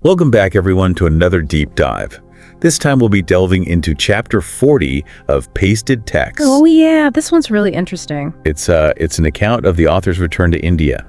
Welcome back, everyone, to another deep dive. This time we'll be delving into Chapter 40 of Pasted Text. Oh yeah, this one's really interesting. It's an account of the author's return to India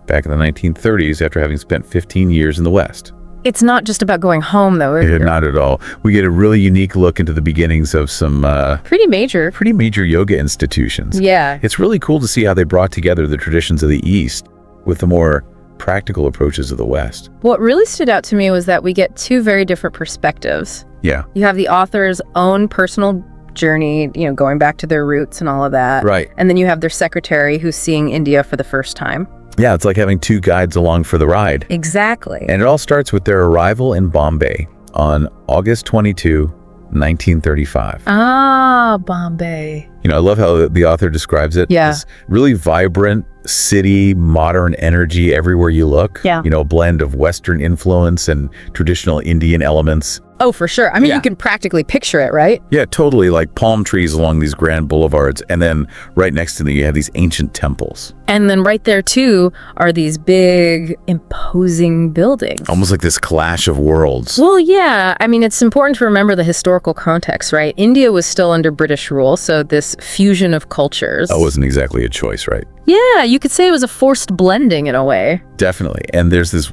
back in the 1930s after having spent 15 years in the West. It's not just about going home, though. Not at all. We get a really unique look into the beginnings of some Pretty major yoga institutions. Yeah. It's really cool to see how they brought together the traditions of the East with the more practical approaches of the West. What really stood out to me was that we get two very different perspectives. Yeah. You have the author's own personal journey, going back to their roots and all of that. Right. And then you have their secretary who's seeing India for the first time. Yeah, it's like having two guides along for the ride. Exactly. And it all starts with their arrival in Bombay on August 22, 1935. Ah, Bombay. I love how the author describes it. Yeah. This really vibrant city, modern energy everywhere you look. Yeah. A blend of Western influence and traditional Indian elements. Oh, for sure. I mean, you can practically picture it, right? Yeah, totally, like palm trees along these grand boulevards, and then right next to them you have these ancient temples. And then right there, too, are these big, imposing buildings. Almost like this clash of worlds. Well, yeah. I mean, it's important to remember the historical context, right? India was still under British rule, so this fusion of cultures. That wasn't exactly a choice, right? Yeah, you could say it was a forced blending in a way. Definitely. And there's this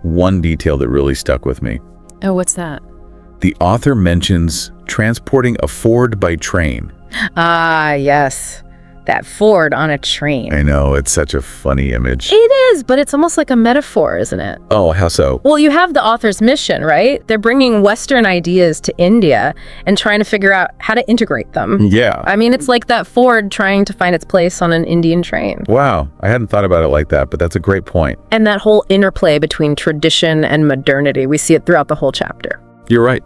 one detail that really stuck with me. Oh, what's that? The author mentions transporting a Ford by train. Ah, yes. That Ford on a train. I know, it's such a funny image. It is, but it's almost like a metaphor, isn't it? Oh, how so? Well, you have the author's mission, right? They're bringing Western ideas to India and trying to figure out how to integrate them. Yeah. I mean, it's like that Ford trying to find its place on an Indian train. Wow, I hadn't thought about it like that, but that's a great point. And that whole interplay between tradition and modernity, we see it throughout the whole chapter. You're right.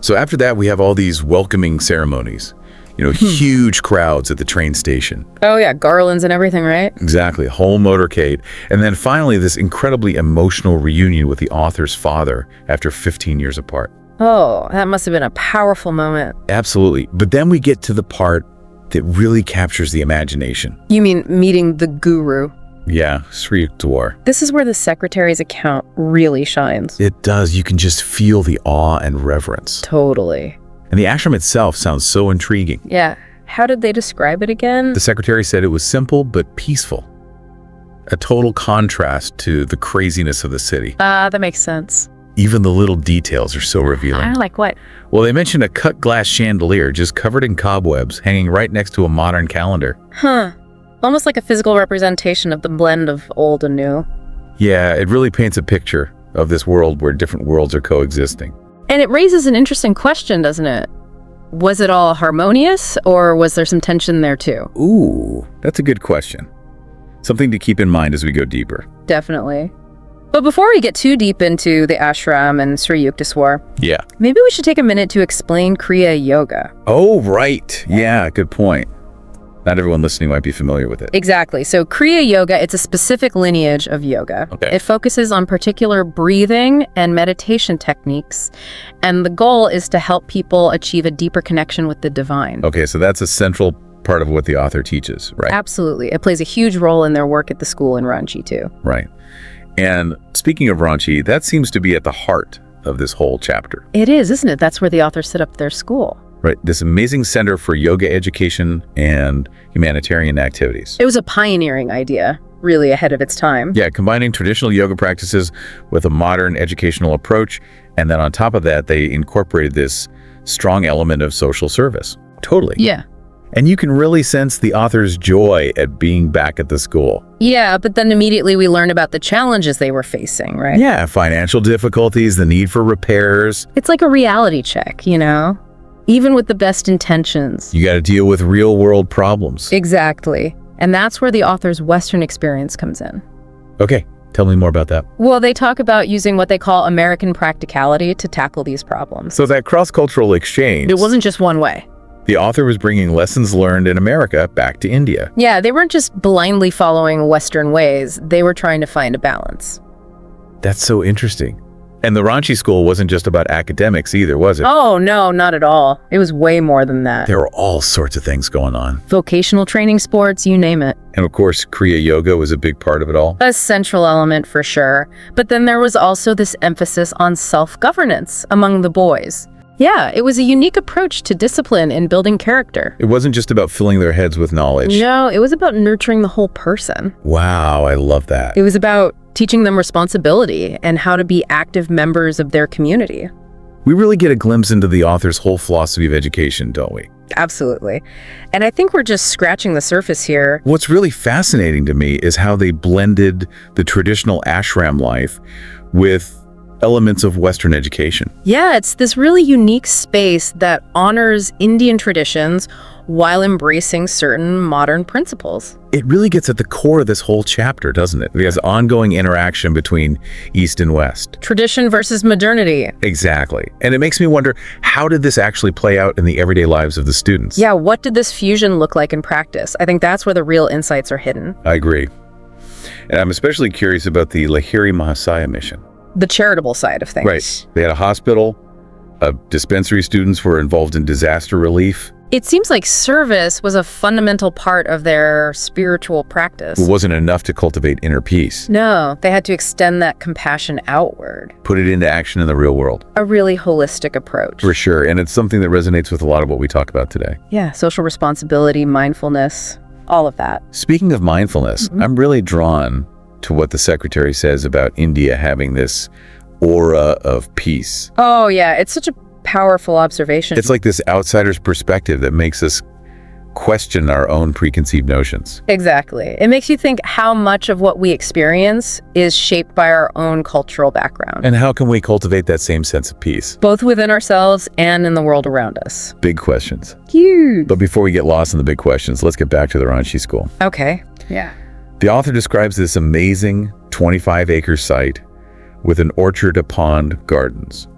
So after that, we have all these welcoming ceremonies. Huge crowds at the train station. Oh yeah, garlands and everything, right? Exactly, a whole motorcade. And then finally, this incredibly emotional reunion with the author's father after 15 years apart. Oh, that must have been a powerful moment. Absolutely. But then we get to the part that really captures the imagination. You mean meeting the guru? Yeah, Sri Yuktawar. This is where the secretary's account really shines. It does. You can just feel the awe and reverence. Totally. And the ashram itself sounds so intriguing. Yeah. How did they describe it again? The secretary said it was simple but peaceful. A total contrast to the craziness of the city. That makes sense. Even the little details are so revealing. Like what? Well, they mentioned a cut glass chandelier just covered in cobwebs hanging right next to a modern calendar. Huh. Almost like a physical representation of the blend of old and new. Yeah, it really paints a picture of this world where different worlds are coexisting. And it raises an interesting question, doesn't it? Was it all harmonious, or was there some tension there too? Ooh, that's a good question. Something to keep in mind as we go deeper. Definitely. But before we get too deep into the ashram and Sri Yukteswar, Yeah. maybe we should take a minute to explain Kriya Yoga. Oh, right. Yeah, good point. Not everyone listening might be familiar with it. Exactly. So Kriya Yoga, it's a specific lineage of yoga. Okay. It focuses on particular breathing and meditation techniques, and the goal is to help people achieve a deeper connection with the divine. Okay, so that's a central part of what the author teaches, right? Absolutely. It plays a huge role in their work at the school in Ranchi, too. Right. And speaking of Ranchi, that seems to be at the heart of this whole chapter. It is, isn't it? That's where the author set up their school. Right, this amazing center for yoga education and humanitarian activities. It was a pioneering idea, really ahead of its time. Yeah, combining traditional yoga practices with a modern educational approach. And then on top of that, they incorporated this strong element of social service. Totally. Yeah. And you can really sense the author's joy at being back at the school. Yeah, but then immediately we learn about the challenges they were facing, right? Yeah, financial difficulties, the need for repairs. It's like a reality check, Even with the best intentions. You got to deal with real world problems. Exactly. And that's where the author's Western experience comes in. Okay, tell me more about that. Well, they talk about using what they call American practicality to tackle these problems. So that cross-cultural exchange, It wasn't just one way. the author was bringing lessons learned in America back to India. Yeah, they weren't just blindly following Western ways. They were trying to find a balance. That's so interesting. And the Ranchi school wasn't just about academics either, was it? Oh, no, not at all. It was way more than that. There were all sorts of things going on. Vocational training, sports, you name it. And of course, Kriya Yoga was a big part of it all. A central element for sure. But then there was also this emphasis on self-governance among the boys. Yeah, it was a unique approach to discipline and building character. It wasn't just about filling their heads with knowledge. No, it was about nurturing the whole person. Wow, I love that. It was about teaching them responsibility and how to be active members of their community. We really get a glimpse into the author's whole philosophy of education, don't we? Absolutely. And I think we're just scratching the surface here. What's really fascinating to me is how they blended the traditional ashram life with elements of Western education. Yeah, it's this really unique space that honors Indian traditions while embracing certain modern principles. It really gets at the core of this whole chapter, doesn't it? There's ongoing interaction between East and West. Tradition versus modernity. Exactly. And it makes me wonder, how did this actually play out in the everyday lives of the students? Yeah, what did this fusion look like in practice? I think that's where the real insights are hidden. I agree. And I'm especially curious about the Lahiri Mahasaya mission. The charitable side of things. Right. They had a hospital, dispensary students were involved in disaster relief. It seems like service was a fundamental part of their spiritual practice. It wasn't enough to cultivate inner peace. No, they had to extend that compassion outward. Put it into action in the real world. A really holistic approach. For sure. And it's something that resonates with a lot of what we talk about today. Yeah, social responsibility, mindfulness, all of that. Speaking of mindfulness, I'm really drawn to what the secretary says about India having this aura of peace. Oh, yeah, it's such a powerful observation. It's like this outsider's perspective that makes us question our own preconceived notions. Exactly. It makes you think how much of what we experience is shaped by our own cultural background. And how can we cultivate that same sense of peace? Both within ourselves and in the world around us. Big questions. Huge. But before we get lost in the big questions, let's get back to the Ranchi school. Okay. Yeah. The author describes this amazing 25-acre site with an orchard, a pond, gardens.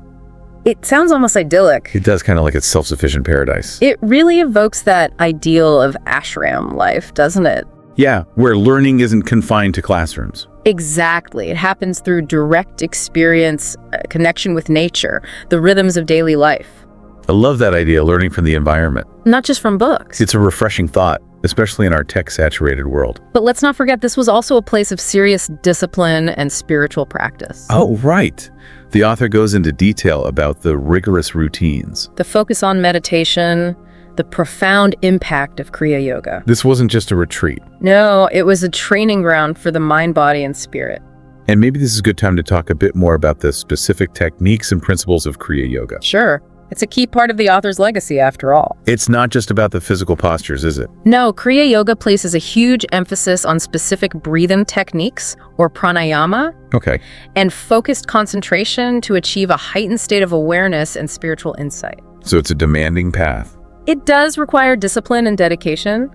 It sounds almost idyllic. It does, kind of like a self-sufficient paradise. It really evokes that ideal of ashram life, doesn't it? Yeah, where learning isn't confined to classrooms. Exactly. It happens through direct experience, connection with nature, the rhythms of daily life. I love that idea, learning from the environment. Not just from books. It's a refreshing thought, especially in our tech-saturated world. But let's not forget, this was also a place of serious discipline and spiritual practice. Oh, right. The author goes into detail about the rigorous routines. The focus on meditation, the profound impact of Kriya Yoga. This wasn't just a retreat. No, it was a training ground for the mind, body, and spirit. And maybe this is a good time to talk a bit more about the specific techniques and principles of Kriya Yoga. Sure. It's a key part of the author's legacy, after all. It's not just about the physical postures, is it? No, Kriya Yoga places a huge emphasis on specific breathing techniques, or pranayama, Okay. and focused concentration to achieve a heightened state of awareness and spiritual insight. So it's a demanding path. It does require discipline and dedication,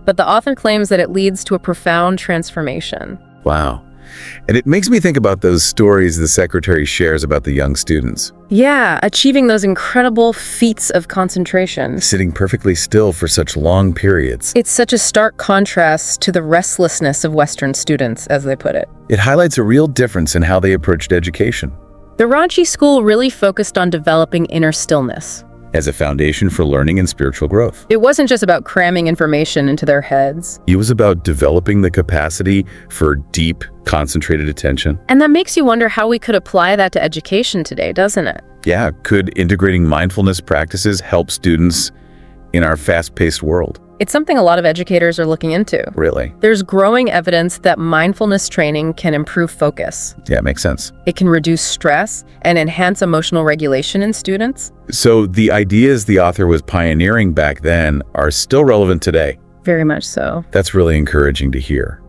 but the author claims that it leads to a profound transformation. Wow. And it makes me think about those stories the secretary shares about the young students. Yeah, achieving those incredible feats of concentration. Sitting perfectly still for such long periods. It's such a stark contrast to the restlessness of Western students, as they put it. It highlights a real difference in how they approached education. The Ranchi school really focused on developing inner stillness. As a foundation for learning and spiritual growth. It wasn't just about cramming information into their heads. It was about developing the capacity for deep, concentrated attention. And that makes you wonder how we could apply that to education today, doesn't it? Yeah, could integrating mindfulness practices help students in our fast-paced world? It's something a lot of educators are looking into. Really? There's growing evidence that mindfulness training can improve focus. Yeah, makes sense. It can reduce stress and enhance emotional regulation in students. So the ideas the author was pioneering back then are still relevant today. Very much so. That's really encouraging to hear.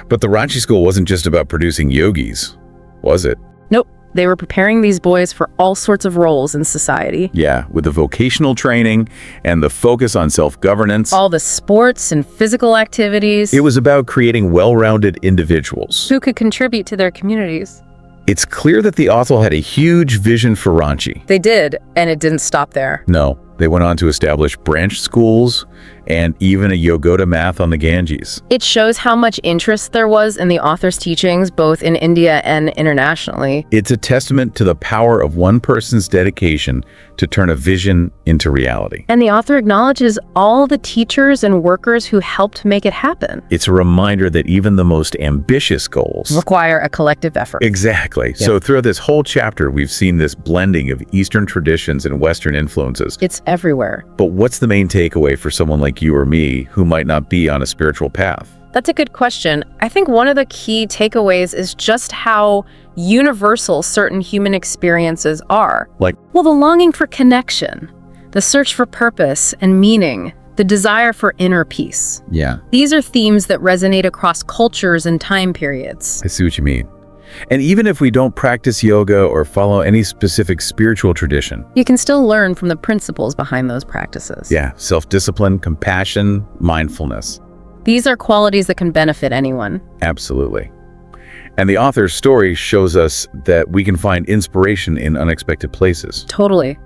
But the Ranchi school wasn't just about producing yogis, was it? Nope. They were preparing these boys for all sorts of roles in society. Yeah, with the vocational training and the focus on self-governance. All the sports and physical activities. It was about creating well-rounded individuals who could contribute to their communities. It's clear that the author had a huge vision for Ranchi. They did, and it didn't stop there. No, They went on to establish branch schools and even a Yogoda math on the Ganges. It shows how much interest there was in the author's teachings, both in India and internationally. It's a testament to the power of one person's dedication to turn a vision into reality. And the author acknowledges all the teachers and workers who helped make it happen. It's a reminder that even the most ambitious goals Require a collective effort. Exactly. Yeah. So throughout this whole chapter, we've seen this blending of Eastern traditions and Western influences. It's everywhere. But what's the main takeaway for someone like you or me who might not be on a spiritual path? That's a good question. I think one of the key takeaways is just how universal certain human experiences are. Like, Well, the longing for connection, the search for purpose and meaning, the desire for inner peace. yeah, These are themes that resonate across cultures and time periods. I see what you mean. And even if we don't practice yoga or follow any specific spiritual tradition, You can still learn from the principles behind those practices. yeah, self-discipline, compassion, mindfulness, These are qualities that can benefit anyone. absolutely. And the author's story shows us that we can find inspiration in unexpected places. Totally.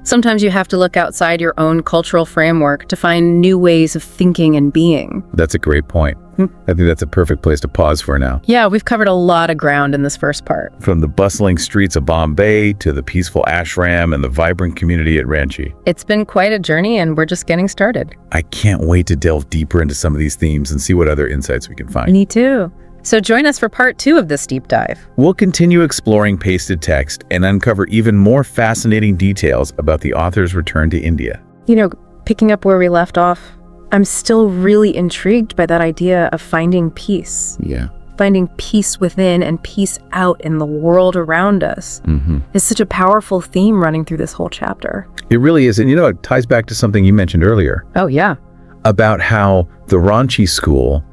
Sometimes you have to look outside your own cultural framework to find new ways of thinking and being. That's a great point. I think that's a perfect place to pause for now. Yeah, we've covered a lot of ground in this first part. From the bustling streets of Bombay to the peaceful ashram and the vibrant community at Ranchi. It's been quite a journey, and we're just getting started. I can't wait to delve deeper into some of these themes and see what other insights we can find. Me too. So join us for part 2 of this deep dive. We'll continue exploring pasted text and uncover even more fascinating details about the author's return to India. You know, picking up where we left off, I'm still really intrigued by that idea of finding peace. Yeah. Finding peace within and peace out in the world around us is such a powerful theme running through this whole chapter. It really is. And you know, it ties back to something you mentioned earlier Oh, yeah. about how the Ranchi school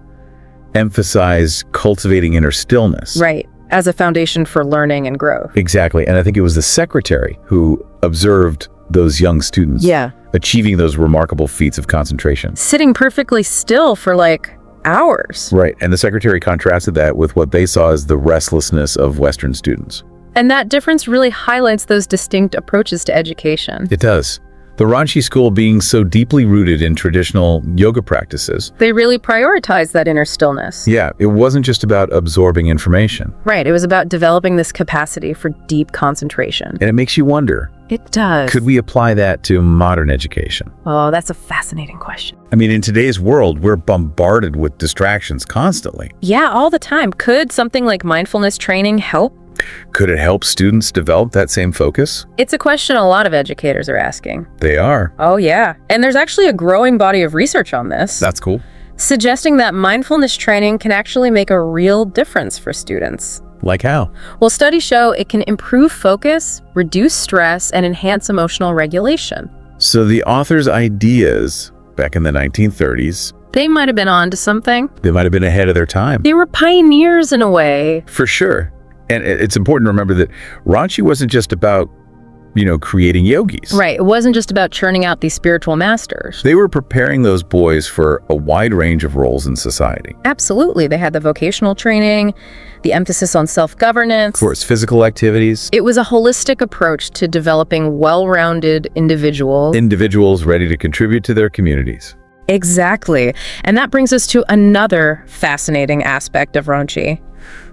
emphasized cultivating inner stillness. Right. As a foundation for learning and growth. Exactly. And I think it was the secretary who observed those young students Yeah. achieving those remarkable feats of concentration. Sitting perfectly still for like hours. Right. And the secretary contrasted that with what they saw as the restlessness of Western students. And that difference really highlights those distinct approaches to education. It does. The Ranchi school being so deeply rooted in traditional yoga practices. They really prioritized that inner stillness. Yeah, it wasn't just about absorbing information. Right. It was about developing this capacity for deep concentration. And it makes you wonder, It does. could we apply that to modern education? Oh, that's a fascinating question. I mean, in today's world, we're bombarded with distractions constantly. Yeah, all the time. Could something like mindfulness training help? Could it help students develop that same focus? It's a question a lot of educators are asking. They are. Oh, yeah. And there's actually a growing body of research on this, That's cool. suggesting that mindfulness training can actually make a real difference for students. Like how? Well, studies show it can improve focus, reduce stress, and enhance emotional regulation. So the author's ideas back in the 1930s, They might have been onto something. they might have been ahead of their time. They were pioneers in a way. For sure. And it's important to remember that Ranchi wasn't just about, creating yogis. Right. It wasn't just about churning out these spiritual masters. They were preparing those boys for a wide range of roles in society. Absolutely. They had the vocational training, the emphasis on self-governance. Of course, physical activities, It was a holistic approach to developing well-rounded individuals. individuals ready to contribute to their communities. Exactly. And that brings us to another fascinating aspect of Ranchi.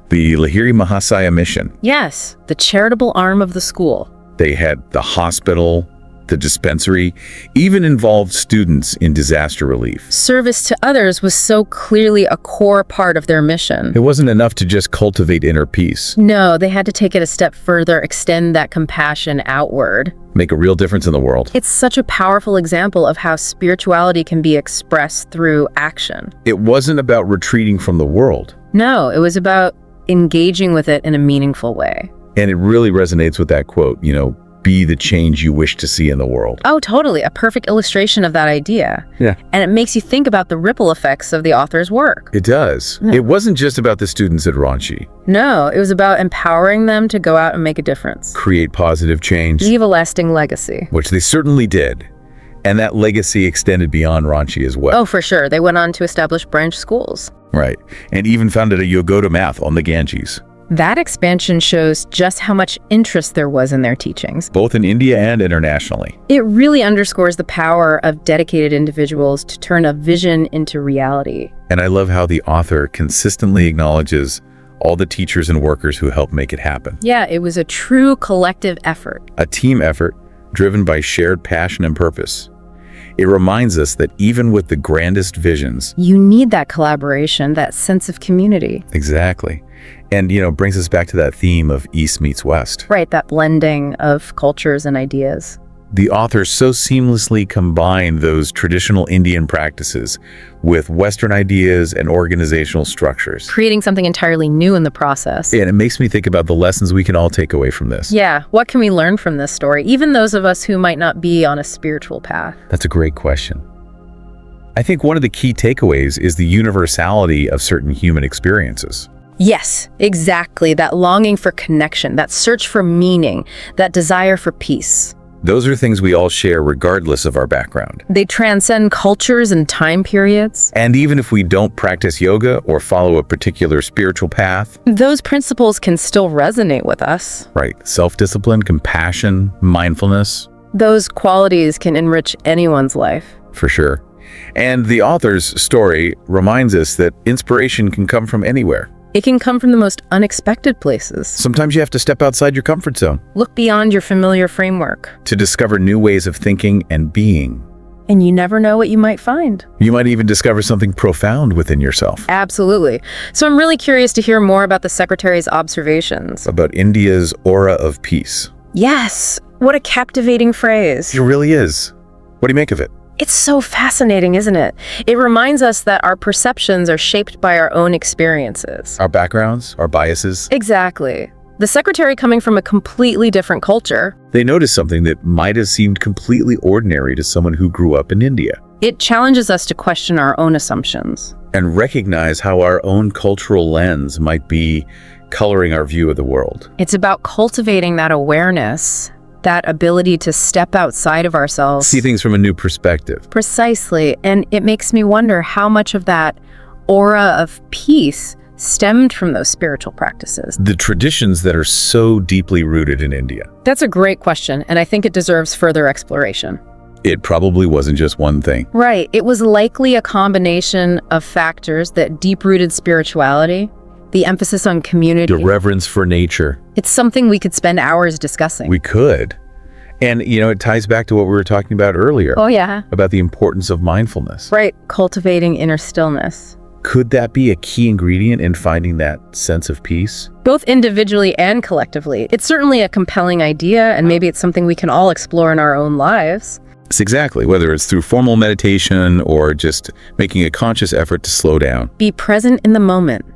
The Lahiri Mahasaya mission. Yes, the charitable arm of the school. They had the hospital, the dispensary, even involved students in disaster relief. Service to others was so clearly a core part of their mission. It wasn't enough to just cultivate inner peace, No, they had to take it a step further, extend that compassion outward. make a real difference in the world. It's such a powerful example of how spirituality can be expressed through action. It wasn't about retreating from the world. No, it was about engaging with it in a meaningful way. And it really resonates with that quote, be the change you wish to see in the world. Oh, totally. A perfect illustration of that idea. Yeah. And it makes you think about the ripple effects of the author's work. It does. Yeah. It wasn't just about the students at Ranchi. No, it was about empowering them to go out and make a difference. Create positive change, Leave a lasting legacy. which they certainly did. And that legacy extended beyond Ranchi as well. Oh, for sure. They went on to establish branch schools. Right. And even founded a Yogoda math on the Ganges. That expansion shows just how much interest there was in their teachings. Both in India and internationally. It really underscores the power of dedicated individuals to turn a vision into reality. And I love how the author consistently acknowledges all the teachers and workers who helped make it happen. Yeah, it was a true collective effort. A team effort driven by shared passion and purpose. It reminds us that even with the grandest visions, You need that collaboration, that sense of community. exactly. And, brings us back to that theme of East meets West. Right, that blending of cultures and ideas. The author so seamlessly combined those traditional Indian practices with Western ideas and organizational structures. Creating something entirely new in the process. And it makes me think about the lessons we can all take away from this. Yeah, what can we learn from this story, even those of us who might not be on a spiritual path? That's a great question. I think one of the key takeaways is the universality of certain human experiences. Yes, exactly. That longing for connection, that search for meaning, that desire for peace. Those are things we all share regardless of our background. They transcend cultures and time periods. And even if we don't practice yoga or follow a particular spiritual path, Those principles can still resonate with us. right, self-discipline, compassion, mindfulness, Those qualities can enrich anyone's life. for sure. And the author's story reminds us that inspiration can come from anywhere. It can come from the most unexpected places. Sometimes you have to step outside your comfort zone Look beyond your familiar framework, to discover new ways of thinking and being. and you never know what you might find. You might even discover something profound within yourself Absolutely. So I'm really curious to hear more about the Secretary's observations. about India's aura of peace. Yes, what a captivating phrase. It really is. What do you make of it? It's so fascinating, isn't it? It reminds us that our perceptions are shaped by our own experiences. Our backgrounds, our biases, Exactly. The Secretary, coming from a completely different culture, they notice something that might have seemed completely ordinary to someone who grew up in India, it challenges us to question our own assumptions. and recognize how our own cultural lens might be coloring our view of the world. It's about cultivating that awareness, that ability to step outside of ourselves. See things from a new perspective. Precisely. And it makes me wonder how much of that aura of peace stemmed from those spiritual practices. The traditions that are so deeply rooted in India. That's a great question, and I think it deserves further exploration. It probably wasn't just one thing. Right. It was likely a combination of factors: that deep-rooted spirituality, the emphasis on community. The reverence for nature. It's something we could spend hours discussing. We could. And, it ties back to what we were talking about earlier. Oh, yeah. About the importance of mindfulness. Right. Cultivating inner stillness. Could that be a key ingredient in finding that sense of peace? Both individually and collectively. It's certainly a compelling idea, and maybe it's something we can all explore in our own lives. It's exactly, whether it's through formal meditation or just making a conscious effort to slow down. Be present in the moment.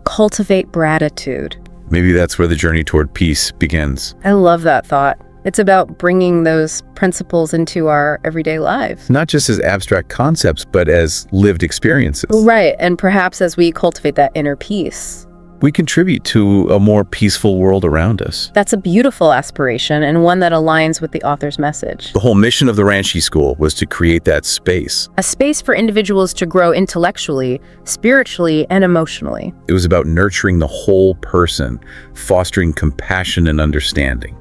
Cultivate gratitude. Maybe that's where the journey toward peace begins. I love that thought. It's about bringing those principles into our everyday lives. Not just as abstract concepts, but as lived experiences. Right, and perhaps as we cultivate that inner peace. We contribute to a more peaceful world around us. That's a beautiful aspiration, and one that aligns with the author's message. The whole mission of the Ranchi School was to create that space. A space for individuals to grow intellectually, spiritually, and emotionally. It was about nurturing the whole person, fostering compassion and understanding.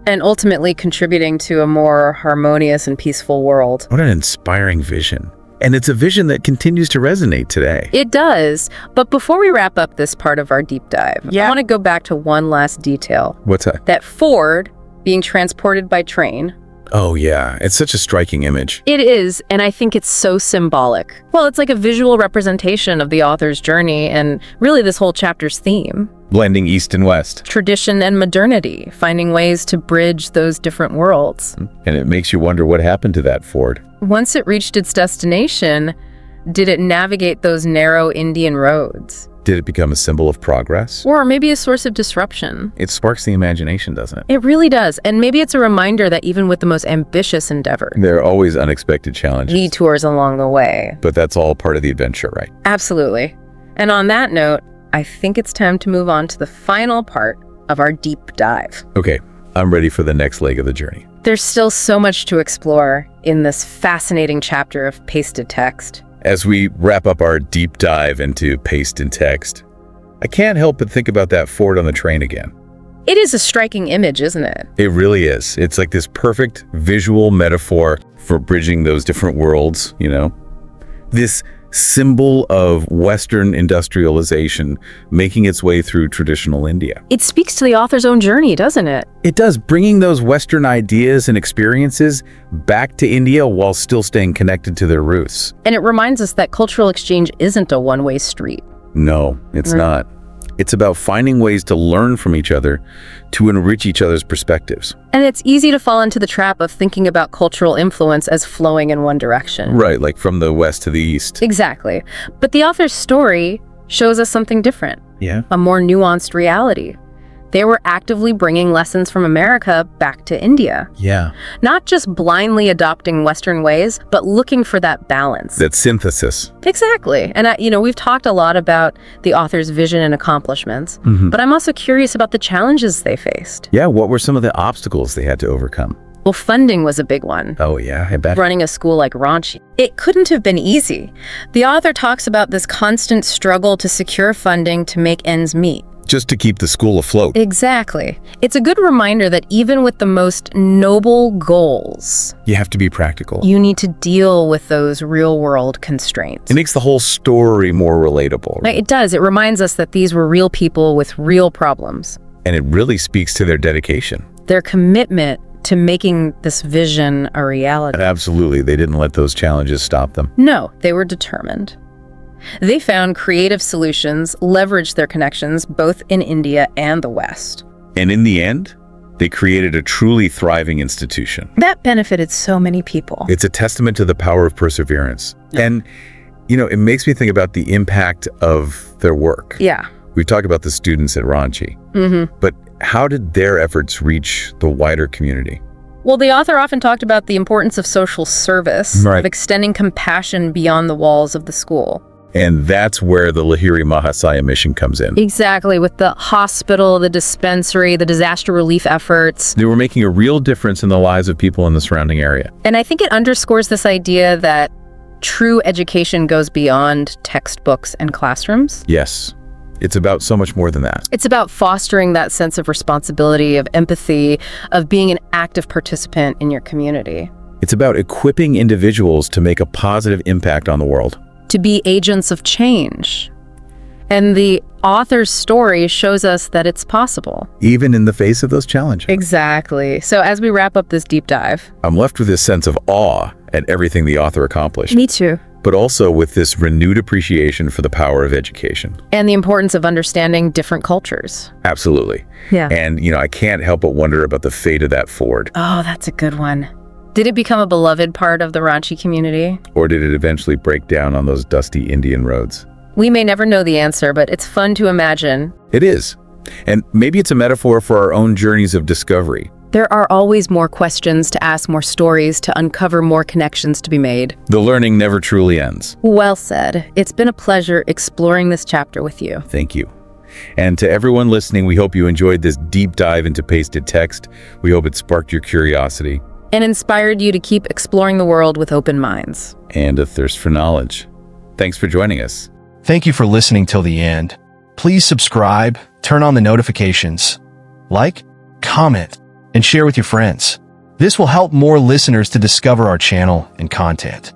And ultimately contributing to a more harmonious and peaceful world. What an inspiring vision. And it's a vision that continues to resonate today. It does. But before we wrap up this part of our deep dive, I want to go back to one last detail. What's that? That Ford being transported by train. Oh yeah, it's such a striking image. It is, and I think it's so symbolic. Well, it's like a visual representation of the author's journey and really this whole chapter's theme. Blending East and West. Tradition and modernity, finding ways to bridge those different worlds. And it makes you wonder what happened to that Ford. Once it reached its destination, did it navigate those narrow Indian roads? Did it become a symbol of progress? Or maybe a source of disruption? It sparks the imagination, doesn't it? It really does. And maybe it's a reminder that even with the most ambitious endeavor, There are always unexpected challenges. detours along the way. But that's all part of the adventure, right? Absolutely. And on that note, I think it's time to move on to the final part of our deep dive. Okay, I'm ready for the next leg of the journey. There's still so much to explore in this fascinating chapter of pasted text. As we wrap up our deep dive into paste and text, I can't help but think about that fort on the train again. It is a striking image, isn't it? It really is. It's like this perfect visual metaphor for bridging those different worlds, you know? This symbol of Western industrialization making its way through traditional India. It speaks to the author's own journey, doesn't it? It does, bringing those Western ideas and experiences back to India while still staying connected to their roots. And it reminds us that cultural exchange isn't a one-way street. No, it's not. It's about finding ways to learn from each other, to enrich each other's perspectives. And it's easy to fall into the trap of thinking about cultural influence as flowing in one direction. Right, like from the west to the east. Exactly. But the author's story shows us something different. Yeah. A more nuanced reality. They were actively bringing lessons from America back to India. Yeah. Not just blindly adopting Western ways, but looking for that balance. That synthesis. Exactly. And, we've talked a lot about the author's vision and accomplishments, but I'm also curious about the challenges they faced. Yeah, what were some of the obstacles they had to overcome? Well, funding was a big one. Oh, yeah, I bet. Running a school like Ranchi. It couldn't have been easy. The author talks about this constant struggle to secure funding to make ends meet. Just to keep the school afloat. Exactly. It's a good reminder that even with the most noble goals, You have to be practical. you need to deal with those real-world constraints. It makes the whole story more relatable. It does. It reminds us that these were real people with real problems. And it really speaks to their dedication. Their commitment to making this vision a reality. Absolutely, they didn't let those challenges stop them. No, they were determined. They found creative solutions, leveraged their connections both in India and the West. And in the end, they created a truly thriving institution. That benefited so many people. It's a testament to the power of perseverance. And, it makes me think about the impact of their work. Yeah. We talked about the students at Ranchi, but how did their efforts reach the wider community? Well, the author often talked about the importance of social service, Right. of extending compassion beyond the walls of the school. And that's where the Lahiri Mahasaya mission comes in. Exactly, with the hospital, the dispensary, the disaster relief efforts. They were making a real difference in the lives of people in the surrounding area. And I think it underscores this idea that true education goes beyond textbooks and classrooms. Yes, it's about so much more than that. It's about fostering that sense of responsibility, of empathy, of being an active participant in your community. It's about equipping individuals to make a positive impact on the world. To be agents of change. And the author's story shows us that it's possible. Even in the face of those challenges. Exactly. So as we wrap up this deep dive. I'm left with this sense of awe at everything the author accomplished. Me too. But also with this renewed appreciation for the power of education. And the importance of understanding different cultures. Absolutely. Yeah. And, I can't help but wonder about the fate of that fort. Oh, that's a good one. Did it become a beloved part of the Ranchi community? Or did it eventually break down on those dusty Indian roads? We may never know the answer, but it's fun to imagine. It is. And maybe it's a metaphor for our own journeys of discovery. There are always more questions to ask, more stories to uncover, more connections to be made. The learning never truly ends. Well said. It's been a pleasure exploring this chapter with you. Thank you. And to everyone listening, we hope you enjoyed this deep dive into pasted text. We hope it sparked your curiosity. And inspired you to keep exploring the world with open minds. And a thirst for knowledge. Thanks for joining us. Thank you for listening till the end. Please subscribe, turn on the notifications, like, comment, and share with your friends. This will help more listeners to discover our channel and content.